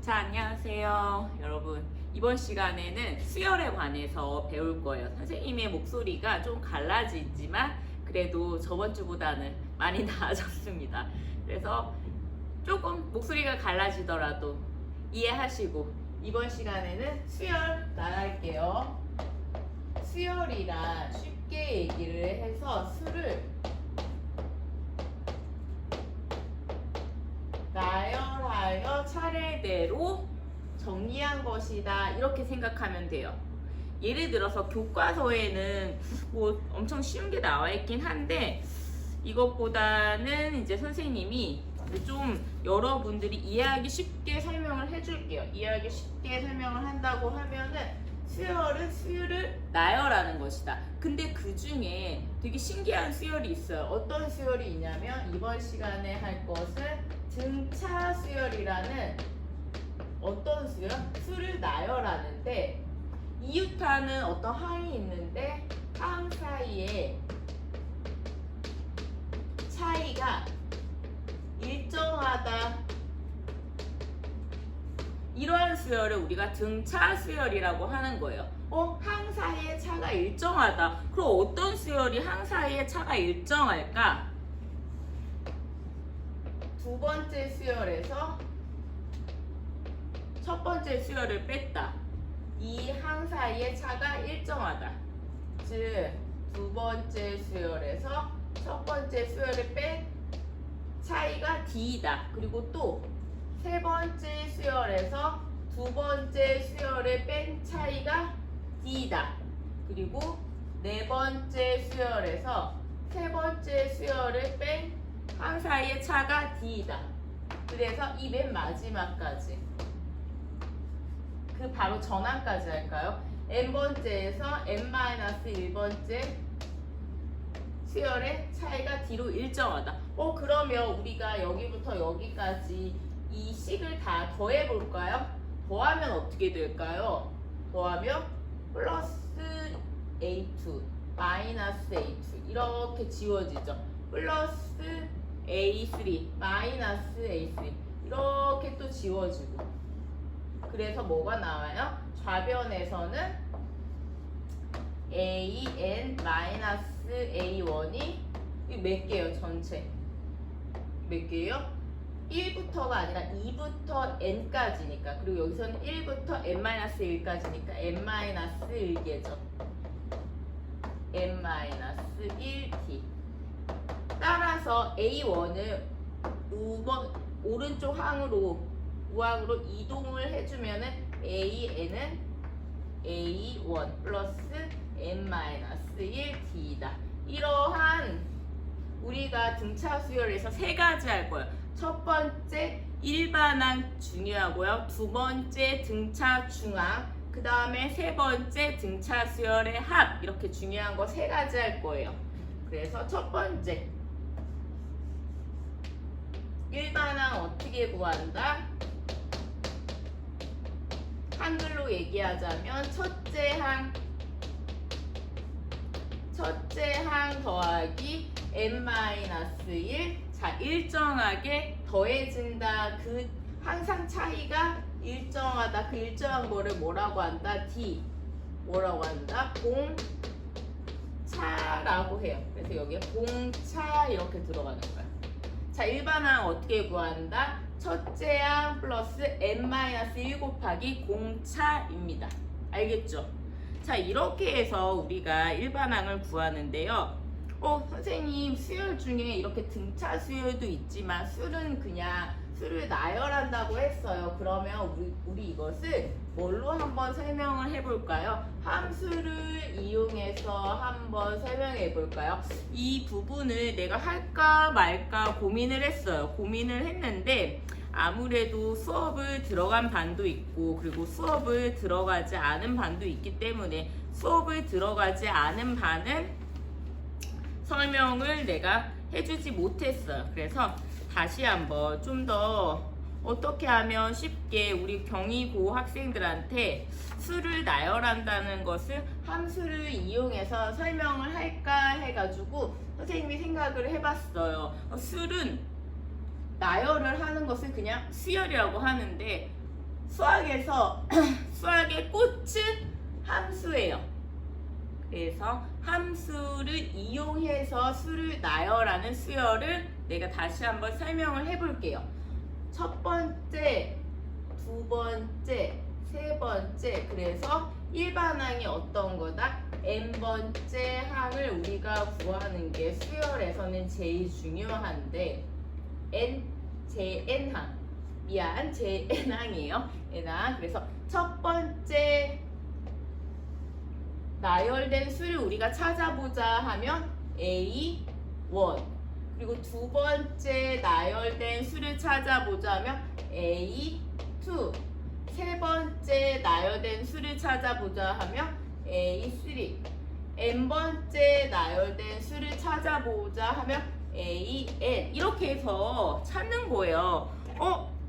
자, 안녕하세요. 여러분. 이번 시간에는 수열에 관해서 배울 거예요. 선생님의 목소리가 좀 갈라지지만 그래도 저번 주보다는 많이 나아졌습니다. 그래서 조금 목소리가 갈라지더라도 이해하시고 이번 시간에는 수열 나갈게요. 수열이란 쉽게 얘기를 해서 수를 나열하여 차례대로 정리한 것이다, 이렇게 생각하면 돼요. 예를 들어서 교과서에는 뭐 엄청 쉬운 게 나와 있긴 한데 이것보다는 이제 선생님이 좀 여러분들이 이해하기 쉽게 설명을 해줄게요. 이해하기 쉽게 설명을 한다고 하면은 수열은 수를 나열하는 것이다. 근데 그 중에 되게 신기한 수열이 있어요. 어떤 수열이 있냐면 이번 시간에 할 것은 등차 수열이라는 어떤 수열? 수를 나열하는데 이유타는 어떤 항이 있는데 항 사이에 차이가 일정하다. 이러한 수열을 우리가 등차 수열이라고 하는 거예요. 항 사이의 차가 일정하다. 그럼 어떤 수열이 항 사이의 차가 일정할까? 두 번째 수열에서 첫 번째 수열을 뺐다. 이 항 사이의 차가 일정하다. 즉, 두 번째 수열에서 첫 번째 수열을 뺀 차이가 D이다. 그리고 또 세 번째 수열에서 두 번째 수열을 뺀 차이가 D이다. 그리고 네 번째 수열에서 세 번째 수열을 뺀 항 사이의 차가 D이다. 그래서 이 맨 마지막까지 그 바로 전항까지 할까요? n번째에서 n-1번째 수열의 차이가 D로 일정하다. 그러면 우리가 여기부터 여기까지 이 식을 다 더해 볼까요? 더하면 어떻게 될까요? 더하면 플러스 A2 마이너스 A2 이렇게 지워지죠. 플러스 A3 마이너스 A3 이렇게 또 지워지고, 그래서 뭐가 나와요? 좌변에서는 AN-A1이 몇 개예요? 전체 몇 개예요? 1부터가 아니라 2부터 n까지니까, 그리고 여기서는 1부터 n-1까지니까 n-1개죠. n-1t. 따라서 A1을 오른쪽 항으로 우항으로 이동을 해주면은 AN은 A1 플러스 n-1t이다. 이러한 우리가 등차 수열에서 세 가지 할 거예요. 첫 번째 일반항 중요하고요. 두 번째 등차 중항, 그 다음에 세 번째 등차 수열의 합, 이렇게 중요한 거 세 가지 할 거예요. 그래서 첫 번째 일반항 어떻게 구한다? 한글로 얘기하자면 첫째 항 더하기 n-1. 자, 일정하게 더해진다. 그 항상 차이가 일정하다. 그 일정한 거를 뭐라고 한다? D. 뭐라고 한다? 공차라고 해요. 그래서 여기에 공차 이렇게 들어가는 거야. 자, 일반항 어떻게 구한다? 첫째 항 플러스 n-1 곱하기 공차입니다. 알겠죠? 자, 이렇게 해서 우리가 일반항을 구하는데요. 선생님, 수열 중에 이렇게 등차 수열도 있지만 수는 그냥 수를 나열한다고 했어요. 그러면 우리 이것을 뭘로 한번 설명을 해볼까요? 함수를 이용해서 한번 설명해 볼까요? 이 부분을 내가 할까 말까 고민을 했어요. 고민을 했는데 아무래도 수업을 들어간 반도 있고 그리고 수업을 들어가지 않은 반도 있기 때문에 수업을 들어가지 않은 반은 설명을 내가 해주지 못했어요. 그래서 다시 한번 좀 더 어떻게 하면 쉽게 우리 경희고 학생들한테 수를 나열한다는 것을 함수를 이용해서 설명을 할까 해가지고 선생님이 생각을 해봤어요. 수는 나열을 하는 것을 그냥 수열이라고 하는데 수학에서 수학의 꽃은 함수예요. 그래서 함수를 이용해서 수를 나열하는 수열을 내가 다시 한번 설명을 해볼게요. 첫 번째, 두 번째, 세 번째. 그래서 일반항이 어떤 거다? n번째 항을 우리가 구하는 게 수열에서는 제일 중요한데 JN항 미안 JN항이에요. n항. 그래서 첫 번째 나열된 수를 우리가 찾아보자 하면 A1. 그리고 두 번째 나열된 수를 찾아보자 하면 A2. 세 번째 나열된 수를 찾아보자 하면 A3. n번째 나열된 수를 찾아보자 하면 AN. 이렇게 해서 찾는 거예요.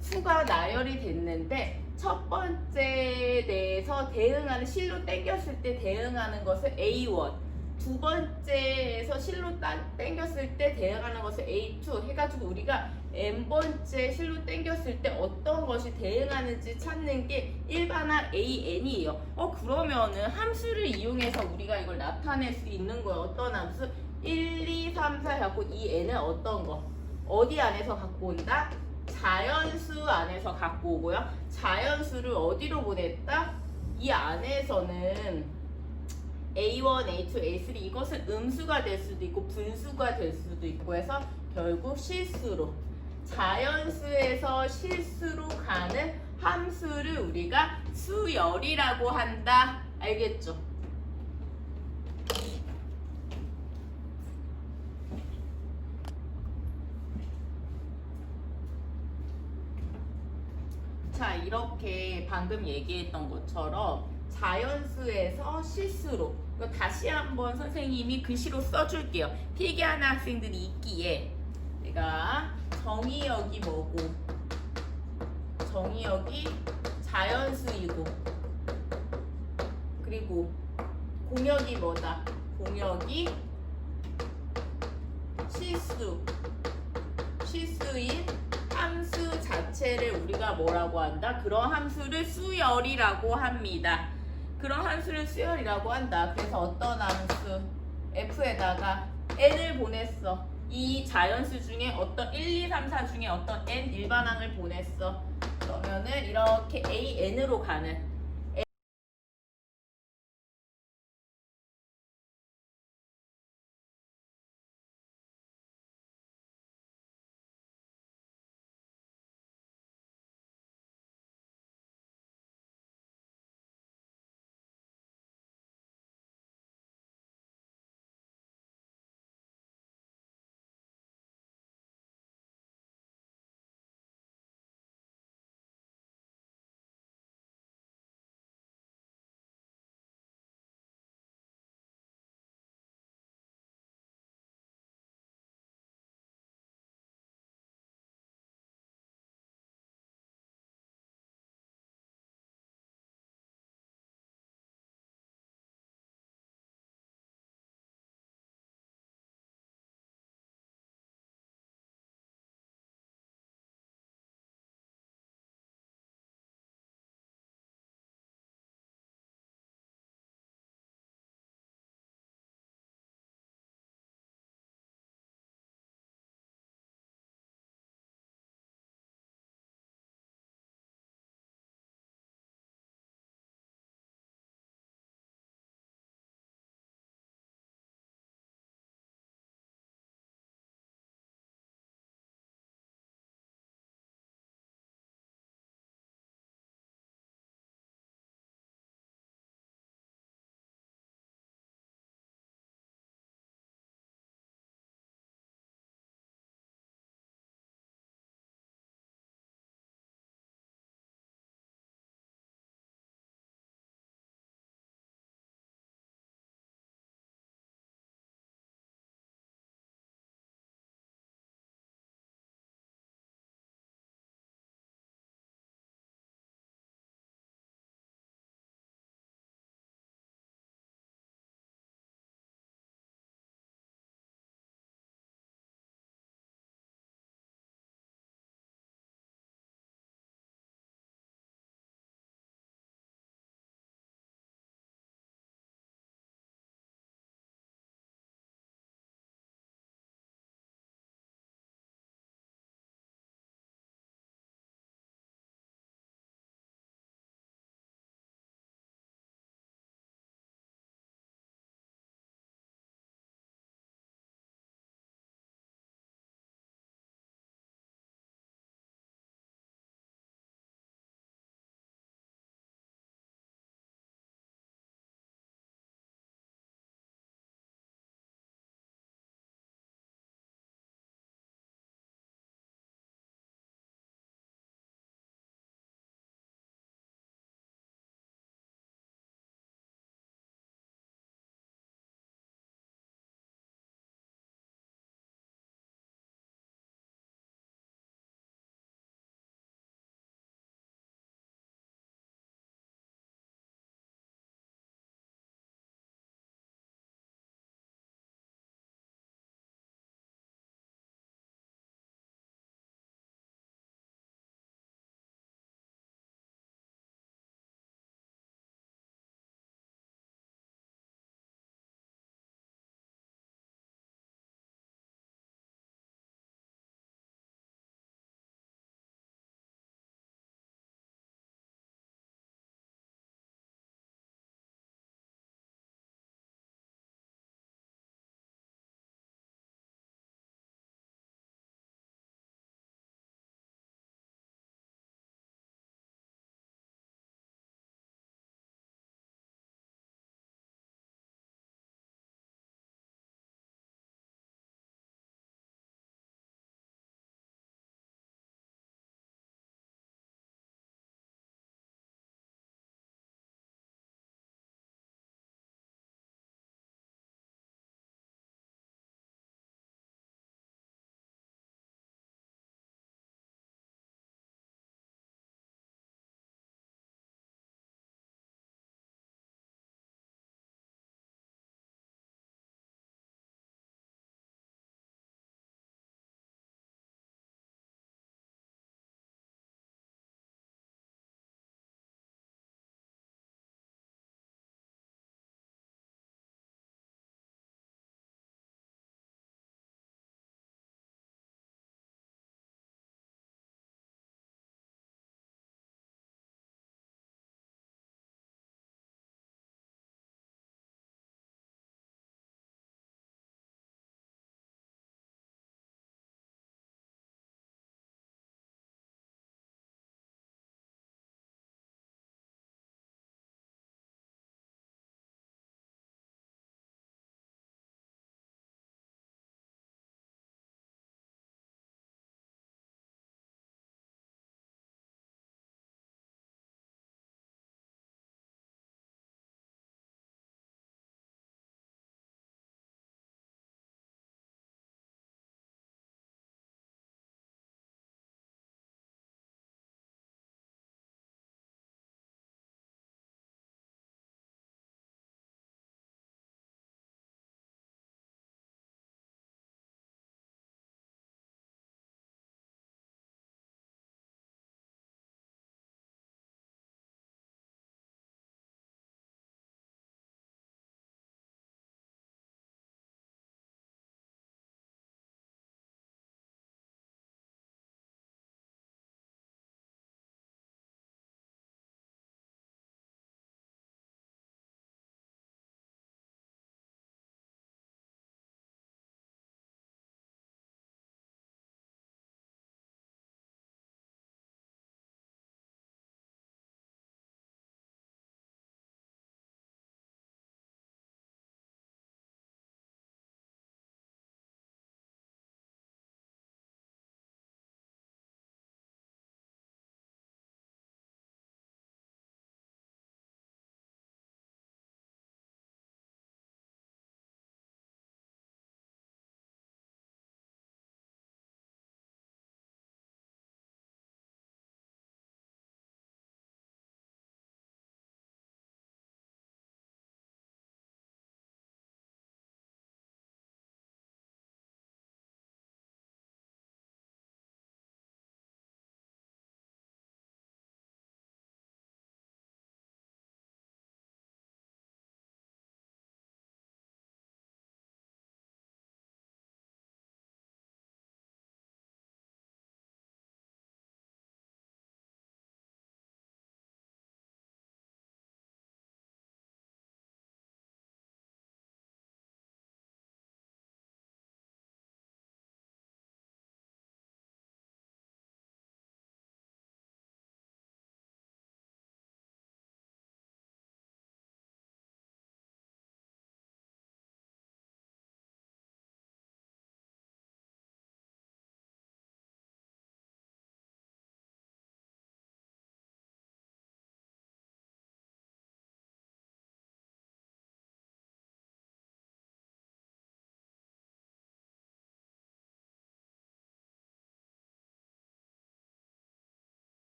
수가 나열이 됐는데 첫 번째에서 대응하는 실로 땡겼을 때 대응하는 것을 A1, 두 번째에서 실로 땡겼을 때 대응하는 것을 A2 해가지고 우리가 n번째 실로 땡겼을 때 어떤 것이 대응하는지 찾는 게 일반항 AN이에요. 그러면은 함수를 이용해서 우리가 이걸 나타낼 수 있는 거예요. 어떤 함수? 1, 2, 3, 4 갖고 이 n은 어떤 거? 어디 안에서 갖고 온다? 자연수 안에서 갖고 오고요. 자연수를 어디로 보냈다? 이 안에서는 A1, A2, A3 이것은 음수가 될 수도 있고 분수가 될 수도 있고 해서 결국 실수로 자연수에서 실수로 가는 함수를 우리가 수열이라고 한다. 알겠죠? 자, 이렇게 방금 얘기했던 것처럼 자연수에서 실수로 이거 다시 한번 선생님이 글씨로 써줄게요. 필기하는 학생들이 있기에 내가 정의역이 뭐고 정의역이 자연수이고 그리고 공역이 뭐다? 공역이 실수인 함수 자체를 우리가 뭐라고 한다? 그런 함수를 수열이라고 합니다. 그런 함수를 수열이라고 한다. 그래서 어떤 함수 f에다가 n을 보냈어. 이 자연수 중에 어떤 1, 2, 3, 4 중에 어떤 n 일반항을 보냈어. 그러면은 이렇게 an으로 가는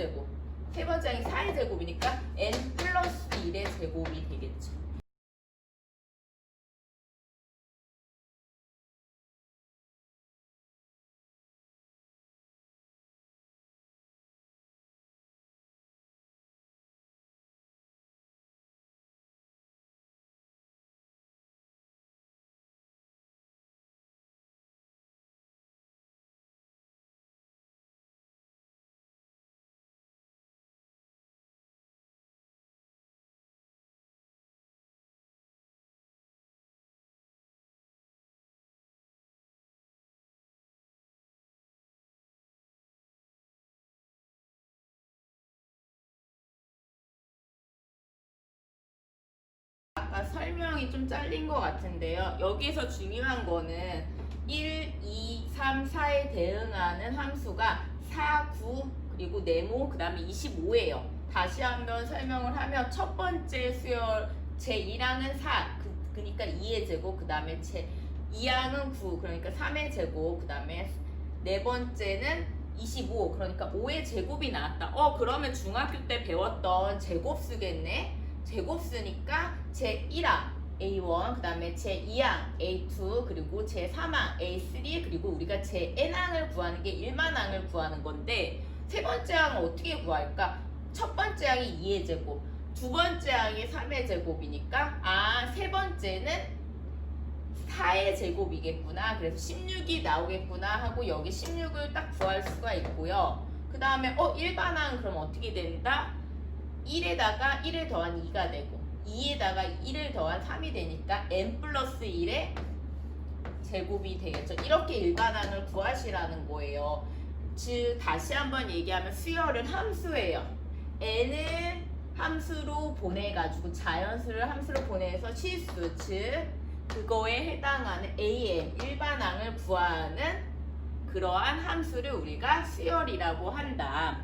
제곱. 세 번째 항이 4의 제곱이니까 n 플러스 1의 제곱이 되겠죠. 아까 설명이 좀 잘린 것 같은데요. 여기서 중요한 거는 1, 2, 3, 4에 대응하는 함수가 4, 9, 그리고 네모, 그 다음에 25예요. 다시 한번 설명을 하면 첫 번째 수열 제1항은 4, 그러니까 2의 제곱, 그 다음에 제2항은 9, 그러니까 3의 제곱, 그 다음에 네 번째는 25, 그러니까 5의 제곱이 나왔다. 그러면 중학교 때 배웠던 제곱수겠네? 제곱수니까 제1항 A1, 그 다음에 제2항 A2, 그리고 제3항 A3, 그리고 우리가 제 n항을 구하는 게 일반항을 구하는 건데 세 번째 항은 어떻게 구할까? 첫 번째 항이 2의 제곱, 두 번째 항이 3의 제곱이니까 세 번째는 4의 제곱이겠구나. 그래서 16이 나오겠구나 하고 여기 16을 딱 구할 수가 있고요. 그 다음에 일반항 그럼 어떻게 된다? 1에다가 1을 더한 2가 되고 2에다가 1을 더한 3이 되니까 n 플러스 1의 제곱이 되겠죠. 이렇게 일반항을 구하시라는 거예요. 즉 다시 한번 얘기하면 수열은 함수예요. n을 함수로 보내가지고 자연수를 함수로 보내서 실수, 즉 그거에 해당하는 an 일반항을 구하는 그러한 함수를 우리가 수열이라고 한다.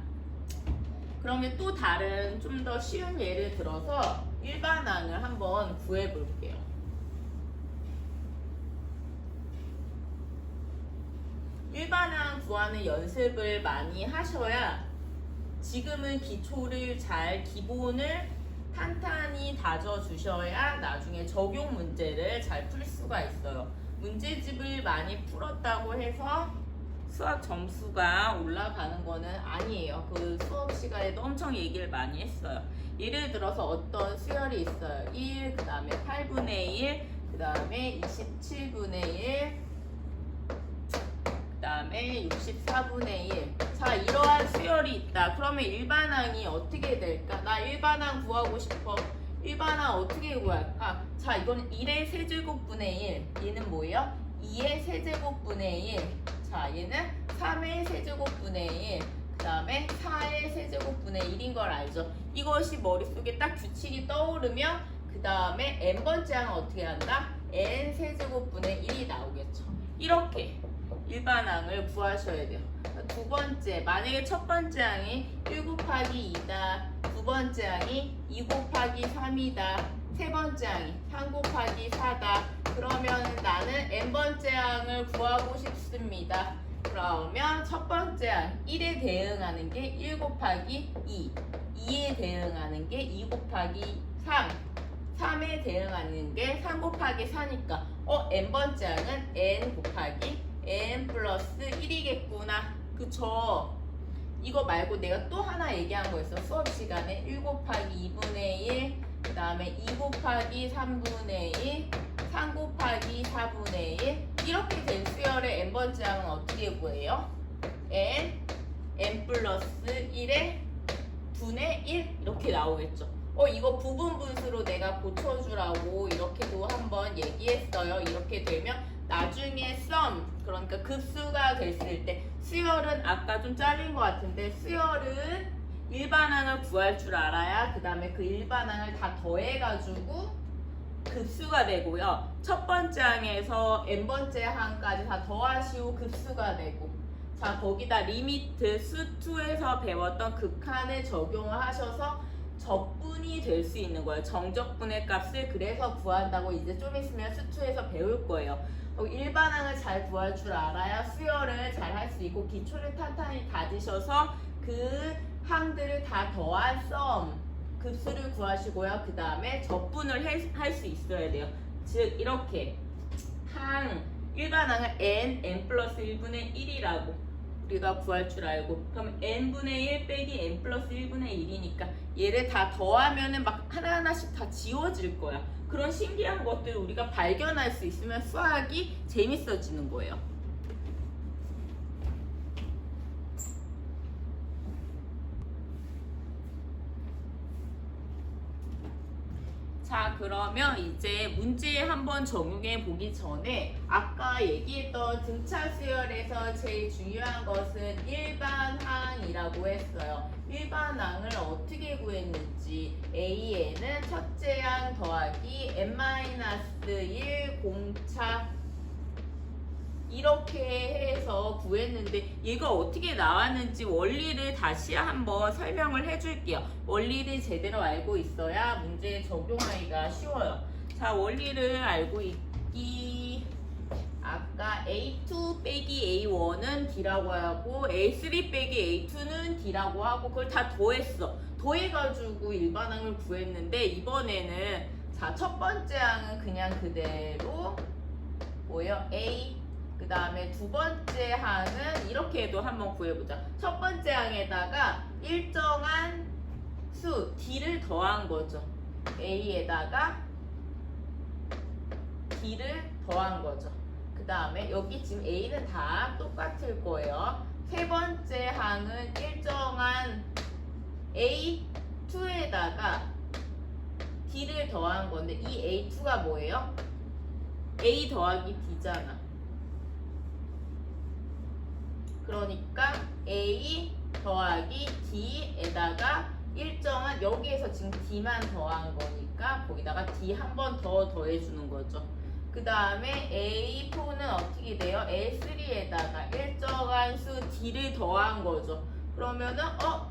그러면 또 다른 좀 더 쉬운 예를 들어서 일반항을 한번 구해 볼게요. 일반항 구하는 연습을 많이 하셔야 지금은 기초를 잘 기본을 탄탄히 다져 주셔야 나중에 적용 문제를 잘 풀 수가 있어요. 문제집을 많이 풀었다고 해서 수학 점수가 올라가는 거는 아니에요. 그 수업 시간에도 엄청 얘기를 많이 했어요. 예를 들어서 어떤 수열이 있어요. 1, 그 다음에 8분의 1, 그 다음에 27분의 1, 그 다음에 64분의 1. 자, 이러한 수열이 있다. 그러면 일반항이 어떻게 될까? 나 일반항 구하고 싶어. 일반항 어떻게 구할까? 자, 이건 1의 세제곱분의 1. 얘는 뭐예요? 2의 세제곱분의 1. 자, 얘는 3의 세제곱분의 1. 그 다음에 4의 세제곱분의 1인 걸 알죠? 이것이 머릿속에 딱 규칙이 떠오르면 그 다음에 n번째 항은 어떻게 한다? n 세제곱분의 1이 나오겠죠. 이렇게 일반항을 구하셔야 돼요. 두 번째, 만약에 첫 번째 항이 1 곱하기 2다. 두 번째 항이 2 곱하기 3이다. 세 번째 항이 3 곱하기 4다. 그러면 나는 n번째 항을 구하고 싶습니다. 그러면 첫 번째 항 1에 대응하는 게 1 곱하기 2, 2에 대응하는 게 2 곱하기 3, 3에 대응하는 게 3 곱하기 4니까 n번째 항은 n 곱하기 n 플러스 1이겠구나. 그쵸? 이거 말고 내가 또 하나 얘기한 거 있어. 수업 시간에 1 곱하기 2분의 1, 그 다음에 2 곱하기 3분의 1, 3 곱하기 4분의 1. 이렇게 된 수열의 n번째 항은 어떻게 구해요? n 플러스 1의 분의 1 이렇게 나오겠죠. 이거 부분 분수로 내가 고쳐주라고 이렇게도 한번 얘기했어요. 이렇게 되면 나중에 sum, 그러니까 급수가 됐을 때 수열은 아까 좀 잘린 것 같은데 수열은 일반항을 구할 줄 알아야 그 다음에 그 일반항을 다 더해가지고 급수가 되고요. 첫 번째 항에서 n번째 항까지 다 더하시고 급수가 되고, 자 거기다 리미트 수2에서 배웠던 극한을 적용을 하셔서 적분이 될 수 있는 거예요. 정적분의 값을 그래서 구한다고 이제 좀 있으면 수2에서 배울 거예요. 일반항을 잘 구할 줄 알아야 수열을 잘 할 수 있고 기초를 탄탄히 다지셔서 그 항들을 다 더한 썸 급수를 구하시고요. 그 다음에 적분을 할 수 있어야 돼요. 즉 이렇게 항 일반 항을 n 플러스 1분의 1이라고 우리가 구할 줄 알고, 그럼 n분의 1 빼기 n 플러스 1분의 1이니까 얘를 다 더하면은 막 하나하나씩 다 지워질 거야. 그런 신기한 것들을 우리가 발견할 수 있으면 수학이 재밌어지는 거예요. 자, 그러면 이제 문제 한번 적용해 보기 전에 아까 얘기했던 등차 수열에서 제일 중요한 것은 일반항이라고 했어요. 일반항을 어떻게 구했는지 A에는 첫째 항 더하기 n-1 공차 이렇게 해서 구했는데 얘가 어떻게 나왔는지 원리를 다시 한번 설명을 해줄게요. 원리를 제대로 알고 있어야 문제에 적용하기가 쉬워요. 자, 원리를 알고 있기, 아까 A2 빼기 A1은 D라고 하고 A3 빼기 A2는 D라고 하고 그걸 다 더했어. 더해가지고 일반항을 구했는데 이번에는 자, 첫 번째 항은 그냥 그대로 뭐예요? A 그 다음에 두 번째 항은 이렇게 해도 한번 구해보자. 첫 번째 항에다가 일정한 수 D를 더한 거죠. A에다가 D를 더한 거죠. 그 다음에 여기 지금 A는 다 똑같을 거예요. 세 번째 항은 일정한 A2에다가 D를 더한 건데 이 A2가 뭐예요? A 더하기 D잖아. 그러니까 A 더하기 D에다가 일정한 여기에서 지금 D만 더한 거니까 거기다가 D 한 번 더 더해주는 거죠. 그 다음에 A4는 어떻게 돼요? A3에다가 일정한 수 D를 더한 거죠. 그러면은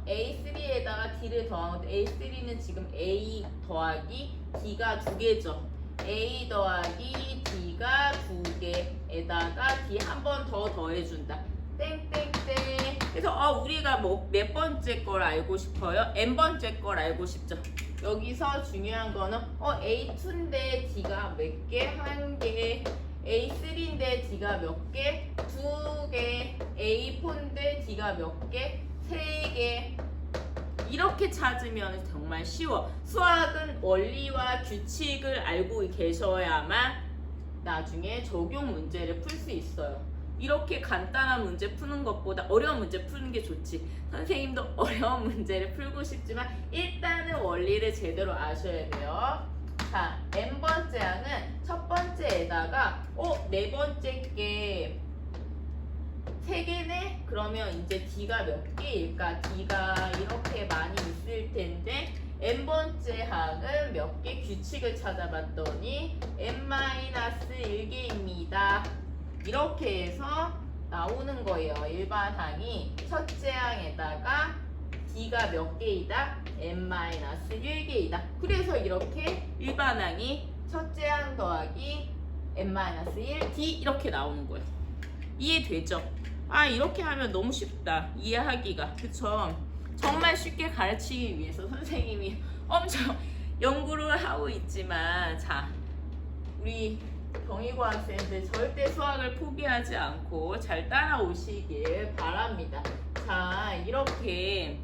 A3에다가 D를 더한 건데 A3는 지금 A 더하기 D가 두 개죠. A 더하기 D가 두 개에다가 D 한 번 더 더해준다. 땡땡땡. 그래서 우리가 뭐 몇 번째 걸 알고 싶어요? n번째 걸 알고 싶죠. 여기서 중요한 거는 A2인데 D가 몇 개? 한 개. A3인데 D가 몇 개? 두 개. A4인데 D가 몇 개? 세 개. 이렇게 찾으면 정말 쉬워. 수학은 원리와 규칙을 알고 계셔야만 나중에 적용 문제를 풀 수 있어요. 이렇게 간단한 문제 푸는 것보다 어려운 문제 푸는 게 좋지. 선생님도 어려운 문제를 풀고 싶지만 일단은 원리를 제대로 아셔야 돼요. 자, n번째 항은 첫 번째에다가 네 번째 게 세 개네? 그러면 이제 D가 몇 개일까? D가 이렇게 많이 있을 텐데 n번째 항은 몇 개? 규칙을 찾아봤더니 n-1개입니다. 이렇게 해서 나오는 거예요. 일반항이 첫째 항에다가 D가 몇 개이다? n-1개이다. 그래서 이렇게 일반항이 첫째 항 더하기 n-1 D 이렇게 나오는 거예요. 이해되죠? 이렇게 하면 너무 쉽다. 이해하기가. 그쵸? 정말 쉽게 가르치기 위해서 선생님이 엄청 연구를 하고 있지만, 자, 우리 경희고 학생들 절대 수학을 포기하지 않고 잘 따라오시길 바랍니다. 자, 이렇게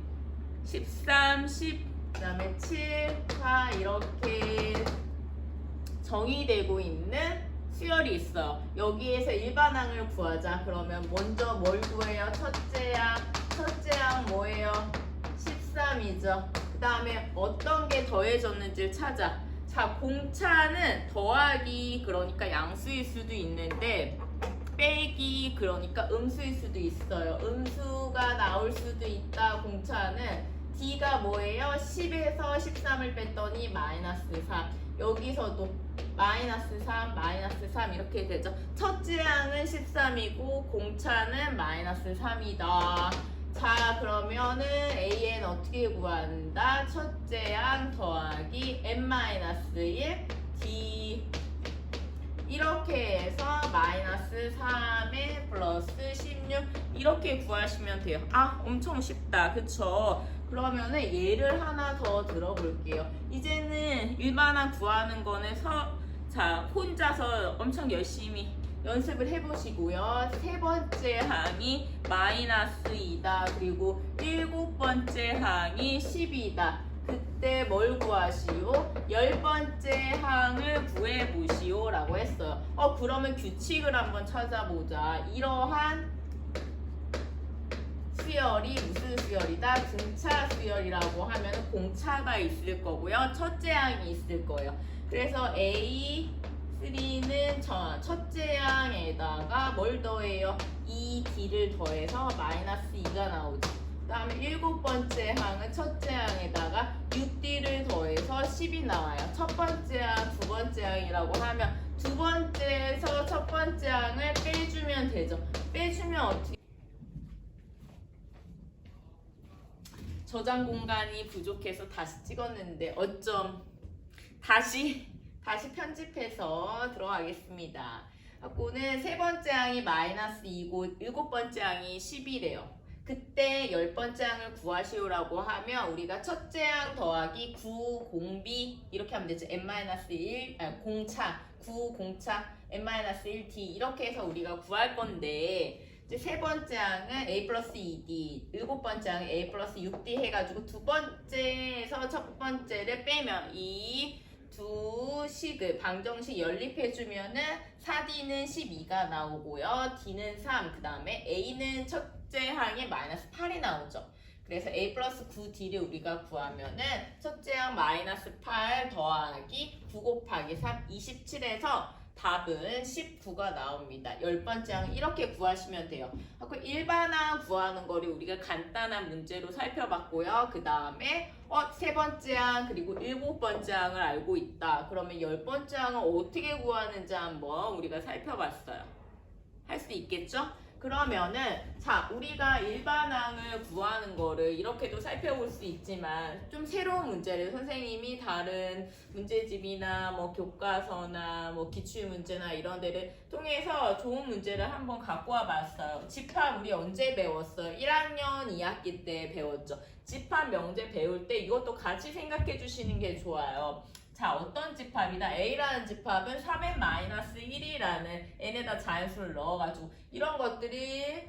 13, 10, 그 다음에 7, 4 이렇게 정의되고 있는 수열이 있어요. 여기에서 일반항을 구하자. 그러면 먼저 뭘 구해요? 첫째 항 뭐예요? 13이죠. 그 다음에 어떤 게 더해졌는지를 찾아. 자, 공차는 더하기 그러니까 양수일 수도 있는데 빼기 그러니까 음수일 수도 있어요. 음수가 나올 수도 있다. 공차는 D가 뭐예요? 10에서 13을 뺐더니 마이너스 3. 여기서도 마이너스 3, 마이너스 3 이렇게 되죠. 첫째 항은 13이고 공차는 마이너스 3이다. 자, 그러면은 AN 어떻게 구한다? 첫째 항 더하기 n-1 D 이렇게 해서 마이너스 3에 플러스 16 이렇게 구하시면 돼요. 엄청 쉽다. 그쵸? 그러면은 예를 하나 더 들어볼게요. 이제는 일반항 구하는 거는 자, 혼자서 엄청 열심히 연습을 해보시고요. 세 번째 항이 -2다. 그리고 일곱 번째 항이 10이다. 그때 뭘 구하시오? 10번째 항을 구해보시오 라고 했어요. 그러면 규칙을 한번 찾아보자. 이러한 수열이 무슨 수열이다? 등차 수열이라고 하면 공차가 있을 거고요. 첫째 항이 있을 거예요. 그래서 A3는 첫째 항에다가 뭘 더해요? 2D를 더해서 -2가 나오죠. 그 다음에 일곱 번째 항은 첫째 항에다가 6D를 더해서 10이 나와요. 첫 번째 항, 두 번째 항이라고 하면 두 번째에서 첫 번째 항을 빼주면 되죠. 빼주면 어떻게? 저장 공간이 부족해서 다시 찍었는데 어쩜 다시 편집해서 들어가겠습니다. 갖고는 세 번째 항이 -2고 일곱 번째 항이 10이래요. 그때 10번째 항을 구하시오라고 하면 우리가 첫째 항 더하기 9 공비 이렇게 하면 되죠. n-1 공차 9 공차 n-1d 이렇게 해서 우리가 구할 건데 이제 세 번째 항은 a 플러스 2d 일곱 번째 항은 a 플러스 6d 해가지고 두 번째에서 첫 번째를 빼면 이 두 식을 방정식 연립해주면은 4D는 12가 나오고요. D는 3, 그 다음에 A는 첫째 항에 -8이 나오죠. 그래서 A 플러스 9D를 우리가 구하면은 첫째 항 -8 더하기 9 곱하기 3, 27에서 답은 19가 나옵니다. 10번째 항 이렇게 구하시면 돼요. 일반항 구하는 거를 우리가 간단한 문제로 살펴봤고요. 그 다음에 세 번째 항 그리고 일곱 번째 항을 알고 있다. 그러면 10번째 항을 어떻게 구하는지 한번 우리가 살펴봤어요. 할 수 있겠죠? 그러면은 자 우리가 일반항을 구하는 거를 이렇게도 살펴볼 수 있지만 좀 새로운 문제를 선생님이 다른 문제집이나 뭐 교과서나 뭐 기출문제나 이런 데를 통해서 좋은 문제를 한번 갖고 와 봤어요. 집합 우리 언제 배웠어요? 1학년 2학기 때 배웠죠. 집합 명제 배울 때 이것도 같이 생각해 주시는 게 좋아요. 자, 어떤 집합이다? A라는 집합은 3n-1이라는 n에다 자연수를 넣어가지고 이런 것들이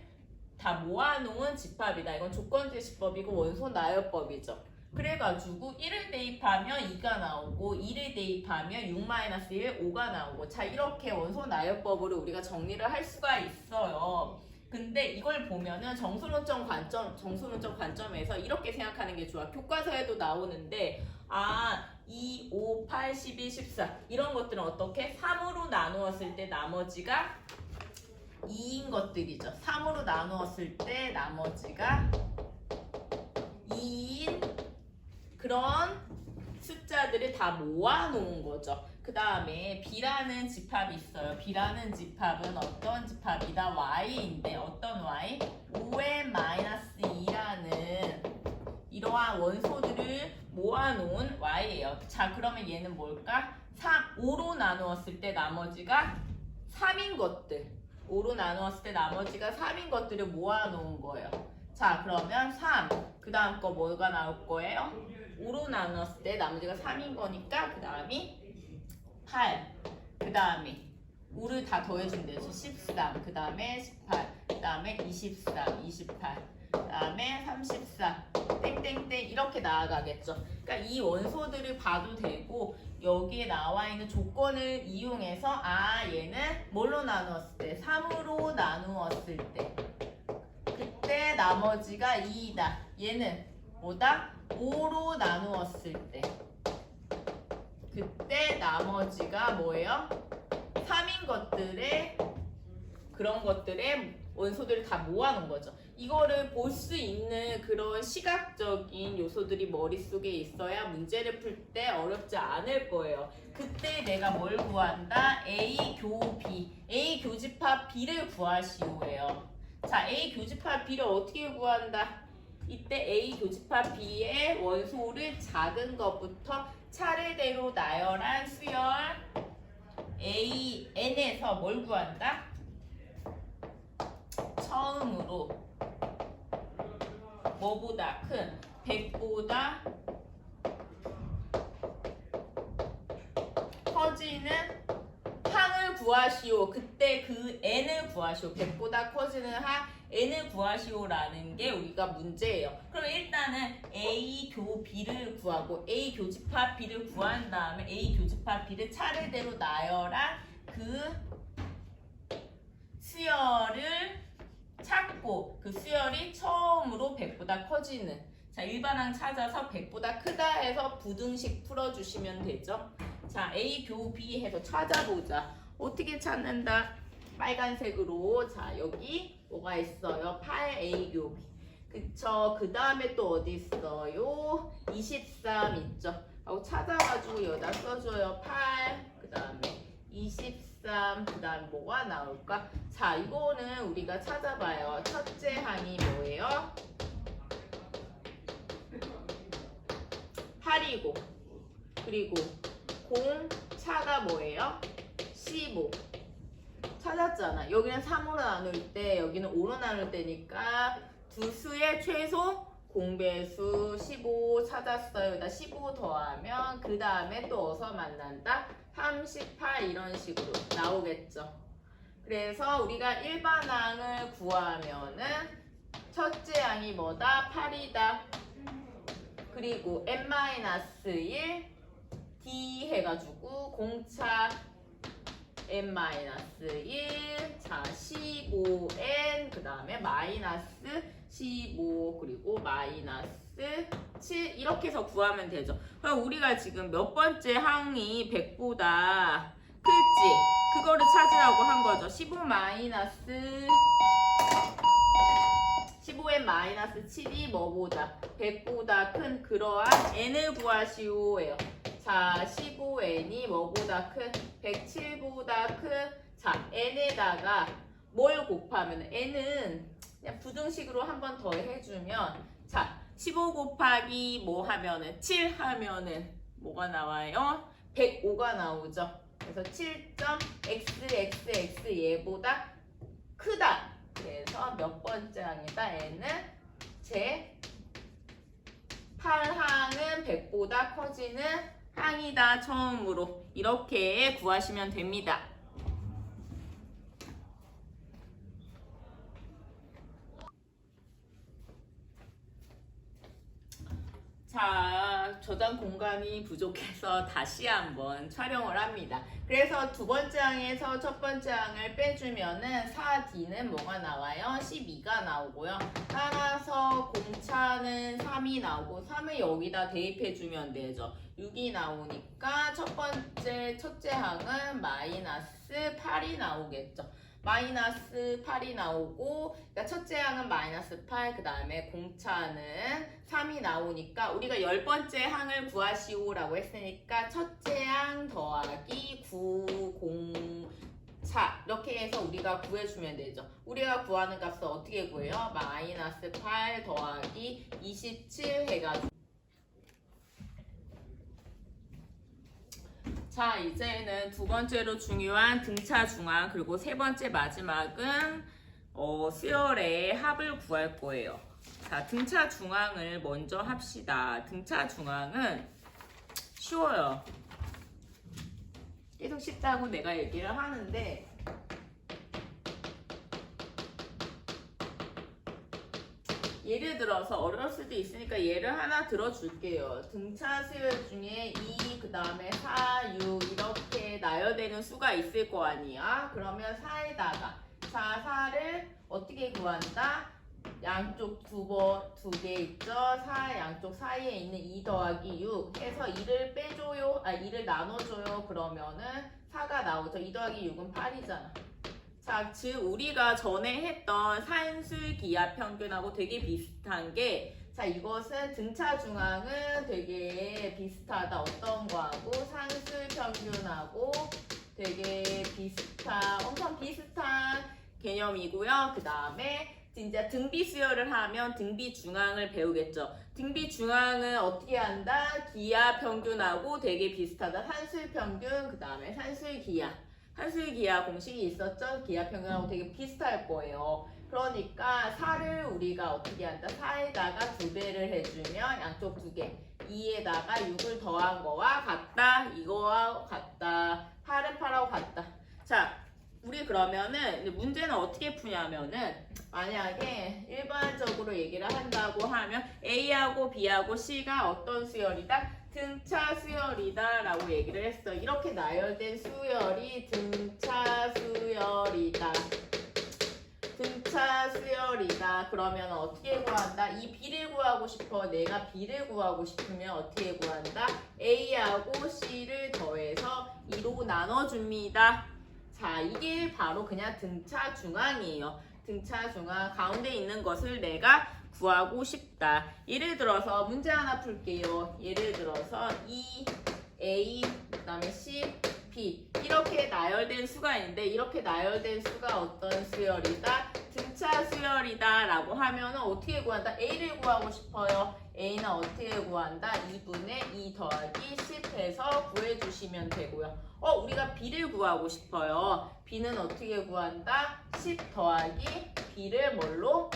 다 모아놓은 집합이다. 이건 조건제시법이고 원소 나열법이죠. 그래가지고 1을 대입하면 2가 나오고 2를 대입하면 6-1, 5가 나오고 자 이렇게 원소 나열법으로 우리가 정리를 할 수가 있어요. 근데 이걸 보면은 정수론적 관점에서 이렇게 생각하는 게 좋아. 교과서에도 나오는데 2, 5, 8, 12, 14 이런 것들은 어떻게? 3으로 나누었을 때 나머지가 2인 것들이죠. 3으로 나누었을 때 나머지가 2인 그런 숫자들을 다 모아놓은 거죠. 그 다음에 B라는 집합이 있어요. B라는 집합은 어떤 집합이다? Y인데 어떤 Y? 5n-2라는 이러한 원소들을 모아놓은 Y예요. 자 그러면 얘는 뭘까? 5로 나누었을 때 나머지가 3인 것들 5로 나누었을 때 나머지가 3인 것들을 모아놓은 거예요. 자 그러면 3, 그 다음 거 뭐가 나올 거예요? 5로 나눴을 때 나머지가 3인 거니까 그 다음이 8, 그 다음에 5를 다 더해주면 되죠. 13, 그 다음에 18, 그 다음에 23, 28, 그 다음에 34, 땡땡땡 이렇게 나아가겠죠. 그러니까 이 원소들을 봐도 되고 여기에 나와 있는 조건을 이용해서 얘는 뭘로 나누었을 때? 3으로 나누었을 때 그때 나머지가 2이다. 얘는 뭐다? 5로 나누었을 때 그때 나머지가 뭐예요? 3인 것들의 그런 것들의 원소들을 다 모아놓은 거죠. 이거를 볼 수 있는 그런 시각적인 요소들이 머릿속에 있어야 문제를 풀 때 어렵지 않을 거예요. 그때 내가 뭘 구한다? A 교 B, A 교집합 B를 구하시오예요. 자, A 교집합 B를 어떻게 구한다? 이때 A 교집합 B의 원소를 작은 것부터 차례대로 나열한 수열 AN에서 뭘 구한다? 처음으로 뭐보다 큰 100보다 커지는 항을 구하시오. 그때 그 n을 구하시오. 100보다 커지는 항 n을 구하시오라는 게 우리가 문제예요. 그럼 일단은 A 교 B를 구하고 A 교집합 B를 구한 다음에 A 교집합 B를 차례대로 나열한 그 수열을 찾고 그 수열이 처음으로 100보다 커지는 자 일반항 찾아서 100보다 크다 해서 부등식 풀어주시면 되죠. 자 A 교 B 해서 찾아보자. 어떻게 찾는다? 빨간색으로 자 여기 뭐가 있어요? 8A 교 B 그쵸? 그 다음에 또 어디 있어요? 23 있죠? 하고 찾아가지고 여기다 써줘요. 8 그 다음에 23 그 다음 뭐가 나올까? 자 이거는 우리가 찾아봐요. 첫째 항이 뭐예요? 8이고 그리고 공차가 뭐예요? 15 찾았잖아. 여기는 3으로 나눌 때 여기는 5로 나눌 때니까 두 수의 최소 공배수 15 찾았어요. 여기다 15 더하면 그 다음에 또 어디서 만난다? 38 이런 식으로 나오겠죠. 그래서 우리가 일반항을 구하면은 첫째 항이 뭐다? 8이다. 그리고 n-1 d 해가지고 공차 n-1 자 15n 그 다음에 마이너스 15 그리고 마이너스 7 이렇게 해서 구하면 되죠. 그럼 우리가 지금 몇 번째 항이 100보다 클지 그거를 찾으라고 한 거죠. 15n 7이 뭐보다 100보다 큰 그러한 n을 구하시오예요. 자 15n이 뭐보다 큰 107보다 큰 자 n에다가 뭘 곱하면 n은 그냥 부등식으로 한 번 더 해주면 자 15 곱하기 뭐 하면은 7 하면은 뭐가 나와요? 105가 나오죠. 그래서 7.xxx 얘보다 크다. 그래서 몇 번째 항이다? n은 제 8항은 100보다 커지는 항이다. 처음으로 이렇게 구하시면 됩니다. 자, 저장 공간이 부족해서 다시 한번 촬영을 합니다. 그래서 두 번째 항에서 첫 번째 항을 빼주면은 4D는 뭐가 나와요? 12가 나오고요. 따라서 공차는 3이 나오고 3을 여기다 대입해주면 되죠. 6이 나오니까 첫째 항은 마이너스 8이 나오겠죠. 마이너스 8이 나오고 그러니까 첫째 항은 마이너스 8 그 다음에 공차는 3이 나오니까 우리가 10번째 항을 구하시오라고 했으니까 첫째 항 더하기 9 공차 이렇게 해서 우리가 구해주면 되죠. 우리가 구하는 값은 어떻게 구해요? 마이너스 8 더하기 27 해가지고 자 이제는 두 번째로 중요한 등차 중항 그리고 세 번째 마지막은 수열의 합을 구할 거예요. 자 등차 중항을 먼저 합시다. 등차 중항은 쉬워요. 계속 쉽다고 내가 얘기를 하는데 예를 들어서 어려울 수도 있으니까 예를 하나 들어줄게요. 등차 수열 중에 2, 그 다음에 4, 6 이렇게 나열되는 수가 있을 거 아니야. 그러면 4에다가 자 4를 어떻게 구한다? 양쪽 두 개 있죠. 4 양쪽 사이에 있는 2 더하기 6 해서 2를 빼줘요. 2를 나눠줘요. 그러면은 4가 나오죠. 2 더하기 6은 8이잖아. 자, 즉 우리가 전에 했던 산술 기하 평균하고 되게 비슷한 게 자, 이것은 등차 중항은 되게 비슷하다. 어떤 거하고 산술 평균하고 되게 엄청 비슷한 개념이고요. 그 다음에 진짜 등비 수열을 하면 등비 중항을 배우겠죠. 등비 중항은 어떻게 한다? 기하 평균하고 되게 비슷하다. 산술 평균, 그 다음에 산술 기하. 산술 기하 공식이 있었죠? 기하 평균하고 되게 비슷할 거예요. 그러니까 4를 우리가 어떻게 한다? 4에다가 2배를 해주면 양쪽 2개. 2에다가 6을 더한 거와 같다. 이거와 같다. 8은 8하고 같다. 자, 우리 그러면은 문제는 어떻게 푸냐면은 만약에 일반적으로 얘기를 한다고 하면 A하고 B하고 C가 어떤 수열이다? 등차 수열이다 라고 얘기를 했어. 이렇게 나열된 수열이 등차 수열이다. 등차 수열이다. 그러면 어떻게 구한다? 이 B를 구하고 싶어. 내가 B를 구하고 싶으면 어떻게 구한다? A하고 C를 더해서 2로 나눠줍니다. 자, 이게 바로 그냥 등차 중앙이에요. 등차 중앙 가운데 있는 것을 내가 구하고 싶다. 예를 들어서 문제 하나 풀게요. 예를 들어서 2A 그다음에 C, B 이렇게 나열된 수가 있는데 이렇게 나열된 수가 어떤 수열이다? 등차 수열이다 라고 하면 어떻게 구한다? A를 구하고 싶어요. A는 어떻게 구한다? 2분의 2 더하기 10 해서 구해주시면 되고요. 우리가 B를 구하고 싶어요. B는 어떻게 구한다? 10 더하기 B를 뭘로?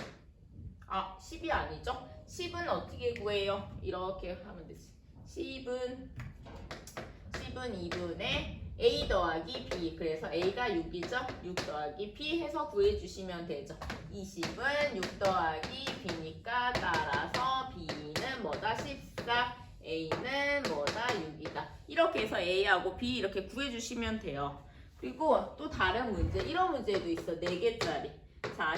10이 아니죠? 10은 어떻게 구해요? 이렇게 하면 되지. 10은 2분의 A 더하기 B. 그래서 A가 6이죠? 6 더하기 B 해서 구해주시면 되죠. 20은 6 더하기 B니까 따라서 B는 뭐다? 14. A는 뭐다? 6이다. 이렇게 해서 A하고 B 이렇게 구해주시면 돼요. 그리고 또 다른 문제, 이런 문제도 있어. 4개짜리. 자,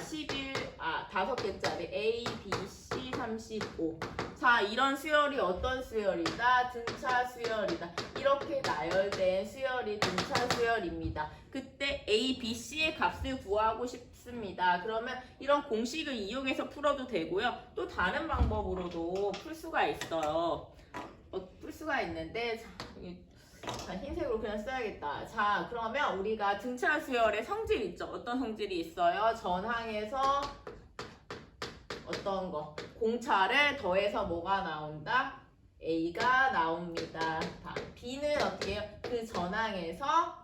5개짜리 A, B, C, 35. 자, 이런 수열이 어떤 수열이다? 등차 수열이다. 이렇게 나열된 수열이 등차 수열입니다. 그때 A, B, C의 값을 구하고 싶습니다. 그러면 이런 공식을 이용해서 풀어도 되고요. 또 다른 방법으로도 풀 수가 있어요. 풀 수가 있는데 자, 흰색으로 그냥 써야겠다. 자, 그러면 우리가 등차 수열의 성질 있죠? 어떤 성질이 있어요? 전항에서 어떤 거? 공차를 더해서 뭐가 나온다? A가 나옵니다. B는 어떻게 해요? 그 전항에서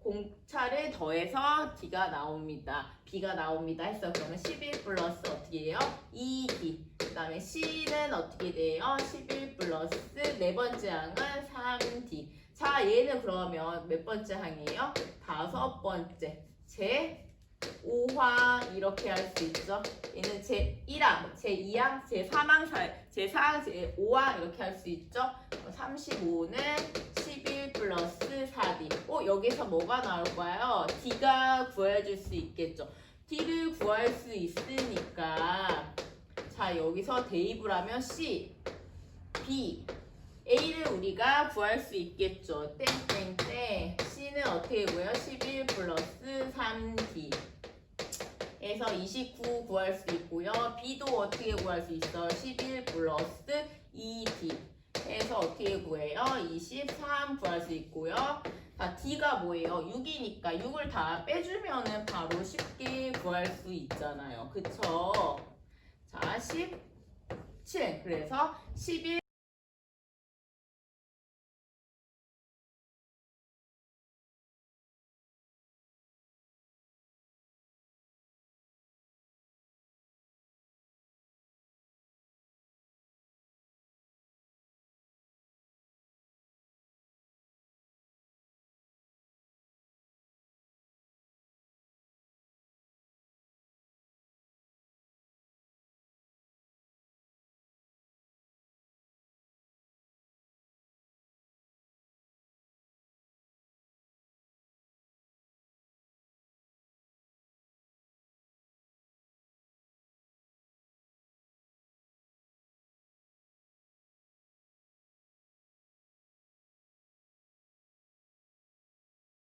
공차를 더해서 D가 나옵니다. B가 나옵니다 했어. 그러면 11 플러스 어떻게 해요? 2D. 그 다음에 C는 어떻게 돼요? 11 플러스 네 번째 항은 3D. 자, 얘는 그러면 몇 번째 항이에요? 5번째. 제5항 이렇게 할 수 있죠. 얘는 제1항, 제2항, 제3항, 제4항, 제5항 이렇게 할 수 있죠. 35는 11 플러스 4D. 여기서 뭐가 나올까요? D가 구해줄 수 있겠죠. D를 구할 수 있으니까 자, 여기서 대입을 하면 C, B, A를 우리가 구할 수 있겠죠. 땡땡땡. C는 어떻게 구해요? 11 플러스 3D. 에서 29 구할 수 있고요. B도 어떻게 구할 수 있어요? 11 플러스 2D. 해서 어떻게 구해요? 23 구할 수 있고요. 자, D가 뭐예요? 6이니까 6을 다 빼주면은 바로 쉽게 구할 수 있잖아요. 그쵸? 자, 17. 그래서 11